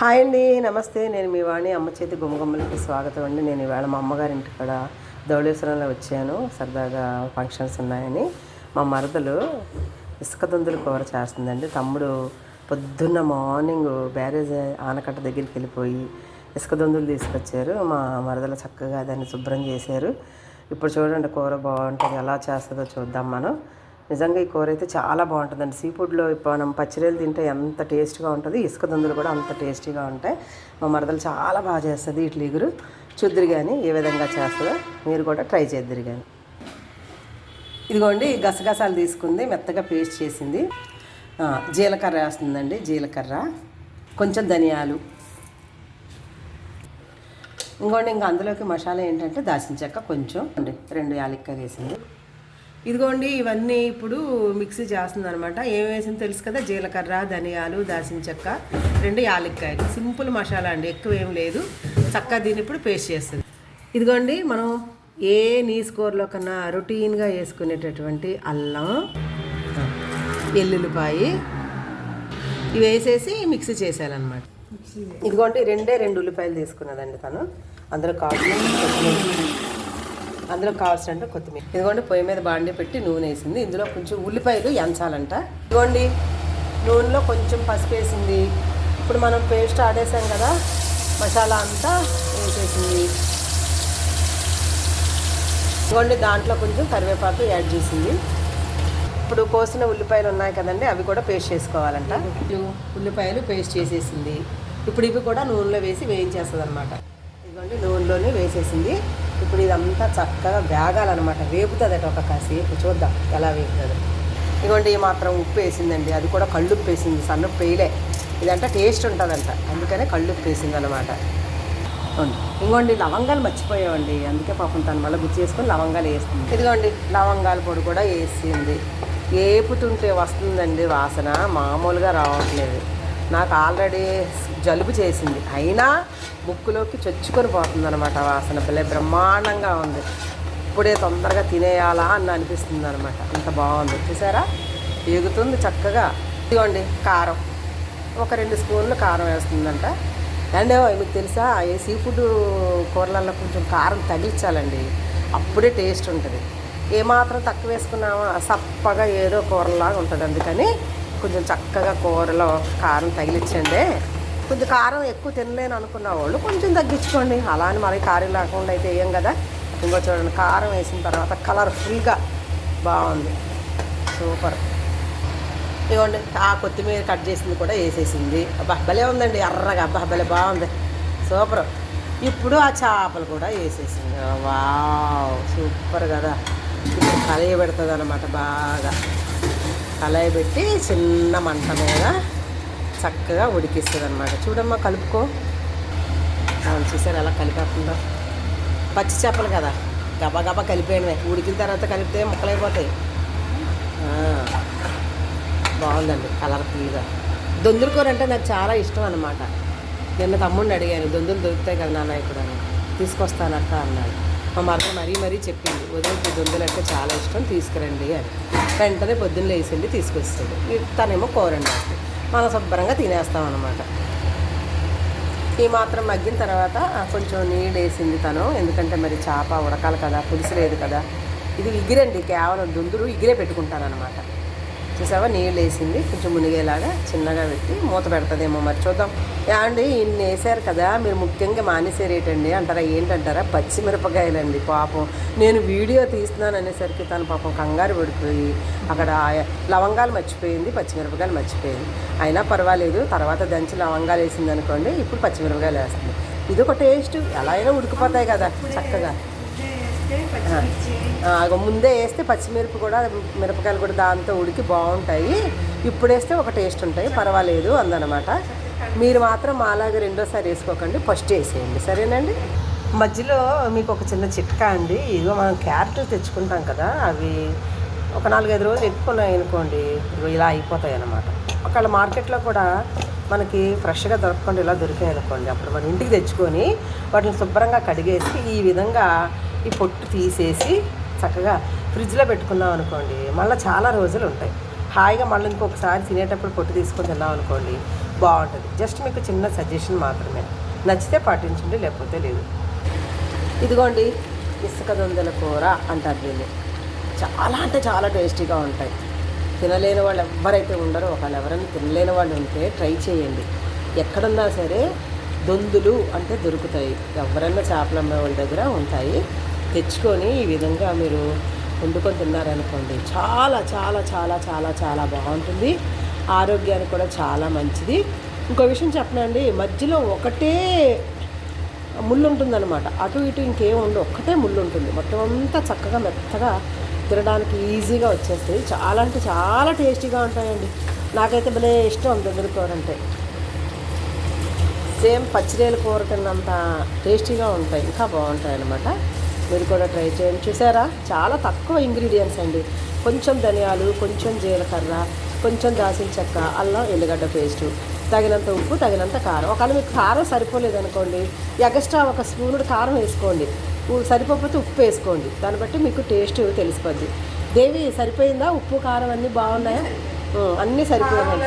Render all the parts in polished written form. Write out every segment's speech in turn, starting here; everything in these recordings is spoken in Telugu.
హాయ్ అండి, నమస్తే. నేను మీ వాణి. అమ్మ చేతి గుమ్మగుమ్మలకి స్వాగతం అండి. నేను ఈవేళ మా అమ్మగారి ఇంటికాడ ధవళేశ్వరంలో వచ్చాను. సరదాగా ఫంక్షన్స్ ఉన్నాయని. మా మరదలు ఇసుక దుందులు కూర చేస్తుందండి. తమ్ముడు పొద్దున్న మార్నింగ్ బ్యారేజ్ ఆనకట్ట దగ్గరికి వెళ్ళిపోయి ఇసుక దుందులు తీసుకొచ్చారు. మా మరదలు చక్కగా దాన్ని శుభ్రం చేశారు. ఇప్పుడు చూడండి, కూర బాగుంటుంది. ఎలా చేస్తుందో చూద్దాం మనం. నిజంగా ఈ కూర అయితే చాలా బాగుంటుందండి. సీ ఫుడ్లో ఇప్పుడు మనం పచ్చిరొయ్యలు తింటే ఎంత టేస్ట్గా ఉంటుంది, ఇసుక దుందులు కూడా అంత టేస్టీగా ఉంటాయి. మా మరదలు చాలా బాగా చేస్తుంది. ఇట్లా ఇగురు చూద్దురు కానీ ఏ విధంగా చేస్తుందో మీరు కూడా ట్రై చేద్దరు కానీ. ఇదిగోండి, గసగసాలు తీసుకుంది, మెత్తగా పేస్ట్ చేసింది. జీలకర్ర వేస్తుందండి. జీలకర్ర, కొంచెం ధనియాలు. ఇంకోండి, ఇంకా అందులోకి మసాలా ఏంటంటే దాల్చిన చెక్క కొంచెం, 2 యాలక్కాయలు వేసింది. ఇదిగోండి, ఇవన్నీ ఇప్పుడు మిక్సీ చేస్తుంది అనమాట. ఏం వేసింది తెలుసు కదా, జీలకర్ర, ధనియాలు, దాల్చిన చెక్క, 2 యాలక్కాయలు. సింపుల్ మసాలా అండి, ఎక్కువ ఏం లేదు. చక్కగా దీన్ని ఇప్పుడు పేస్ట్ చేస్తుంది. ఇదిగోండి, మనం ఏ నీసు కూరలో కన్నా రొటీన్గా వేసుకునేటటువంటి అల్లం, ఎల్లుల్లిపాయి ఇవి వేసేసి మిక్సీ చేసేయాలన్నమాట. ఇదిగోండి, 2 ఉల్లిపాయలు తీసుకున్నదండి తను. అందులో కావాల్సినంత కొత్తిమీర. ఇదిగోండి, పొయ్యి మీద బాండి పెట్టి నూనె వేసింది. ఇందులో కొంచెం ఉల్లిపాయలు ఎంచాలంట. ఇదిగోండి, నూనెలో కొంచెం పసుపు వేసింది. ఇప్పుడు మనం పేస్ట్ ఆడేసాం కదా, మసాలా అంతా వేసేసింది. ఇదిగోండి, దాంట్లో కొంచెం కరివేపాకు యాడ్ చేసింది. ఇప్పుడు కోసిన ఉల్లిపాయలు ఉన్నాయి కదండి, అవి కూడా పేస్ట్ చేసుకోవాలంట. ఉల్లిపాయలు పేస్ట్ చేసేసింది. ఇప్పుడు ఇవి కూడా నూనెలో వేసి వేయించేస్తుంది అనమాట. ఇదిగోండి, నూనెలోనే వేసేసింది. ఇప్పుడు ఇదంతా చక్కగా వేగాలన్నమాట. వేపుతుందట ఒక కాసేపు. చూద్దాం ఎలా వేపుతుంది. ఇదిగోండి, ఈ మాత్రం ఉప్పు వేసిందండి. అది కూడా కళ్ళుప్పు వేసింది, సన్నుప్పు వేయలే. ఇదంతా టేస్ట్ ఉంటుందంట, అందుకనే కళ్ళుప్పు వేసింది అనమాట. ఇంకోండి, లవంగాలు మర్చిపోయామండి, అందుకే పాపం తను మళ్ళీ గుర్తు చేసుకొని లవంగాలు వేస్తుంది. ఇదిగోండి, లవంగాల పొడి కూడా వేసింది. ఏపుతుంటే వస్తుందండి వాసన, మామూలుగా రావట్లేదు. నాకు ఆల్రెడీ జలుబు చేసింది, అయినా ముక్కులోకి చొచ్చుకొని పోతుంది అనమాట వాసన. భలే బ్రహ్మాండంగా ఉంది. ఇప్పుడే తొందరగా తినేయాలా అని అనిపిస్తుంది అనమాట. అంత బాగుంది. చూసారా, ఎగుతుంది చక్కగా. ఇదిగోండి, కారం ఒక 2 స్పూన్లు కారం వేస్తుందంట. అండ్ మీకు తెలుసా, ఏ సీ ఫుడ్ కూరలలో కొంచెం కారం తగిలించాలండి, అప్పుడే టేస్ట్ ఉంటుంది. ఏమాత్రం తక్కువ వేసుకున్నామో సప్పగా ఏదో కూరలాగా ఉంటుంది. అందుకని కొంచెం చక్కగా కూరలో కారం తగిలించండి. కొంచెం కారం ఎక్కువ తినలేను అనుకున్న వాళ్ళు కొంచెం తగ్గించుకోండి. అలా అని మరి కారం లేకుండా అయితే వేయం కదా. ఇంకో చూడండి, కారం వేసిన తర్వాత కలర్ఫుల్గా బాగుంది, సూపర్. ఇవ్వండి, ఆ కొత్తిమీర కట్ చేసింది కూడా వేసేసింది. అబ్బా భలే ఉందండి, ఎర్రగా. అబ్బా భలే బాగుంది, సూపర్. ఇప్పుడు ఆ చేపలు కూడా వేసేసింది. వావ్, సూపర్ కదా. ఇప్పుడు కలయి పెడుతుంది అనమాట. బాగా కలయి పెట్టి చిన్న మంట మీద చక్కగా ఉడికిస్తుంది అనమాట. చూడమ్మా, కలుపుకో. చూసారు ఎలా కలిపేస్తుందో. పచ్చి చేపలు కదా, గబా గబా కలిపేయడమే. ఉడికిన తర్వాత కలిపితే ముక్కలైపోతాయి. బాగుందండి, కలర్ఫుల్గా. దొందుల కూర అంటే నాకు చాలా ఇష్టం అనమాట. నిన్న తమ్ముడిని అడిగాను, దొందులు దొరుకుతాయి కదా నాన్న ఇప్పుడు అని. తీసుకొస్తానక్క అన్నాడు. మా మరద మరీ చెప్పింది, వదిలికి దొందులు అంటే చాలా ఇష్టం, తీసుకురండి అని. వెంటనే పొద్దున్న లేచింది, తీసుకొచ్చాడు. తనేమో కూర వండేస్తుంది. మనం శుభ్రంగా తినేస్తాం అన్నమాట. ఈ మాత్రం మగ్గిన తర్వాత కొంచెం నీళ్ళు వేసింది తను, ఎందుకంటే మరి చేప ఉడకాలి కదా, పులుసు లేదు కదా. ఇది ఇగిరండి, కేవలం దొందులు ఇగిరే పెట్టుకుంటాను అనమాట. చూసావా, నీళ్ళు వేసింది. కొంచెం మునిగేలాగా చిన్నగా పెట్టి మూత పెడుతుందేమో, మరి చూద్దాం. అండి, ఇన్ని వేసారు కదా, మీరు ముఖ్యంగా మానేసేరేటండి అంటారా, ఏంటంటారా, పచ్చిమిరపకాయలండి. పాపం నేను వీడియో తీస్తున్నాను అనేసరికి తను పాపం కంగారు పడిపోయి అక్కడ లవంగాలు మర్చిపోయింది, పచ్చిమిరపకాయలు మర్చిపోయింది. అయినా పర్వాలేదు, తర్వాత దంచి లవంగాలు వేసింది అనుకోండి, ఇప్పుడు పచ్చిమిరపకాయలు వేస్తుంది. ఇది ఒక టేస్ట్. ఎలా అయినా ఉడికిపోతాయి కదా చక్కగా. ముందే వేస్తే మిరపకాయలు కూడా దాంతో ఉడికి బాగుంటాయి. ఇప్పుడు వేస్తే ఒక టేస్ట్ ఉంటాయి, పర్వాలేదు అందనమాట. మీరు మాత్రం మాలాగా రెండోసారి వేసుకోకండి, ఫస్ట్ వేసేయండి, సరేనండి. మధ్యలో మీకు ఒక చిన్న చిట్కా అండి. ఇదిగో మనం క్యారెట్లు తెచ్చుకుంటాం కదా, అవి ఒక 4-5 రోజులు ఎక్కువ ఉన్నాయి అనుకోండి, ఇలా అయిపోతాయి అన్నమాట. ఒకవేళ మార్కెట్లో కూడా మనకి ఫ్రెష్గా దొరకకుండా ఇలా దొరికాయి అనుకోండి, అప్పుడు మన ఇంటికి తెచ్చుకొని వాటిని శుభ్రంగా కడిగేసి ఈ విధంగా ఈ పొట్టు తీసేసి చక్కగా ఫ్రిడ్జ్లో పెట్టుకున్నాం అనుకోండి, మళ్ళీ చాలా రోజులు ఉంటాయి. హాయిగా మళ్ళీ ఇంకొకసారి తినేటప్పుడు పొట్టు తీసుకొని తిన్నాం అనుకోండి, బాగుంటుంది. జస్ట్ మీకు చిన్న సజెషన్ మాత్రమే, నచ్చితే పాటించండి, లేకపోతే లేదు. ఇదిగోండి ఇసుక దొందల కూర అంటారు దీన్ని. చాలా అంటే చాలా టేస్టీగా ఉంటాయి. తినలేని వాళ్ళు ఎవరైతే ఉండరో, ఒకళ్ళు ఎవరైనా తినలేని వాళ్ళు ఉంటే ట్రై చేయండి. ఎక్కడున్నా సరే దొందులు అంటే దొరుకుతాయి. ఎవరైనా చేపలు అమ్మే వాళ్ళ దగ్గర ఉంటాయి. తెచ్చుకొని ఈ విధంగా మీరు వండుకొని తిన్నారనుకోండి, చాలా చాలా చాలా చాలా చాలా బాగుంటుంది. ఆరోగ్యానికి కూడా చాలా మంచిది. ఇంకో విషయం చెప్పనండి, మధ్యలో ఒకటే ముళ్ళు ఉంటుందన్నమాట. అటు ఇటు ఇంకేం ఉండవు, ఒక్కటే ముళ్ళు ఉంటుంది. మొత్తం అంతా చక్కగా మెత్తగా తినడానికి ఈజీగా వచ్చేస్తుంది. చాలా అంటే చాలా టేస్టీగా ఉంటాయండి. నాకైతే భలే ఇష్టం దొందల కూర అంటే. సేమ్ పచ్చిరేల కూర తిన్నంత టేస్టీగా ఉంటాయి, ఇంకా బాగుంటాయి అన్నమాట. మీరు కూడా ట్రై చేయండి. చూసారా, చాలా తక్కువ ఇంగ్రీడియంట్స్ అండి. కొంచెం ధనియాలు, కొంచెం జీలకర్ర, కొంచెం దాల్చిన చెక్క, అల్లం ఎల్లిగడ్డ పేస్టు, తగినంత ఉప్పు, తగినంత కారం. ఒకవేళ మీకు కారం సరిపోలేదనుకోండి, ఎక్స్ట్రా ఒక స్పూనుడు కారం వేసుకోండి. సరిపోకపోతే ఉప్పు వేసుకోండి. దాన్ని బట్టి మీకు టేస్ట్ తెలిసిపోద్ది. దేవి సరిపోయిందా? ఉప్పు కారం అన్నీ బాగున్నాయా? అన్నీ సరిపోయాయి.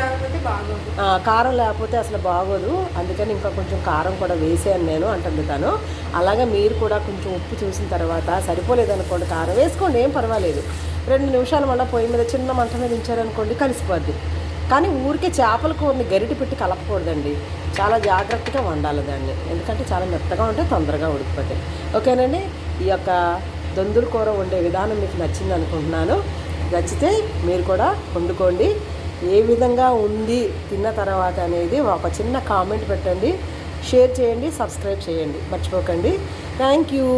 కారం లేకపోతే అసలు బాగోదు. అందుకని ఇంకా కొంచెం కారం కూడా వేసాను నేను అంటుంది తను. అలాగే మీరు కూడా కొంచెం ఉప్పు చూసిన తర్వాత సరిపోలేదనుకోండి, కారం వేసుకోండి, ఏం పర్వాలేదు. 2 నిమిషాలు మళ్ళీ పొయ్యి మీద చిన్న మంట మీద ఉంచారనుకోండి, కలిసిపోద్ది. కానీ ఊరికే చేపల కూరని గరిటె పెట్టి కలపకూడదండి. చాలా జాగ్రత్తగా వండాలి దాన్ని, ఎందుకంటే చాలా మెత్తగా ఉంటే తొందరగా ఉడికిపోతాయి. ఓకేనండి, ఈ యొక్క దొందుల కూర వండే విధానం మీకు నచ్చింది అనుకుంటున్నాను. నచ్చితే మీరు కూడా వండుకోండి. ఏ విధంగా ఉంది తిన్న తర్వాత అనేది ఒక చిన్న కామెంట్ పెట్టండి, షేర్ చేయండి, సబ్స్క్రైబ్ చేయండి, మర్చిపోకండి. Thank you.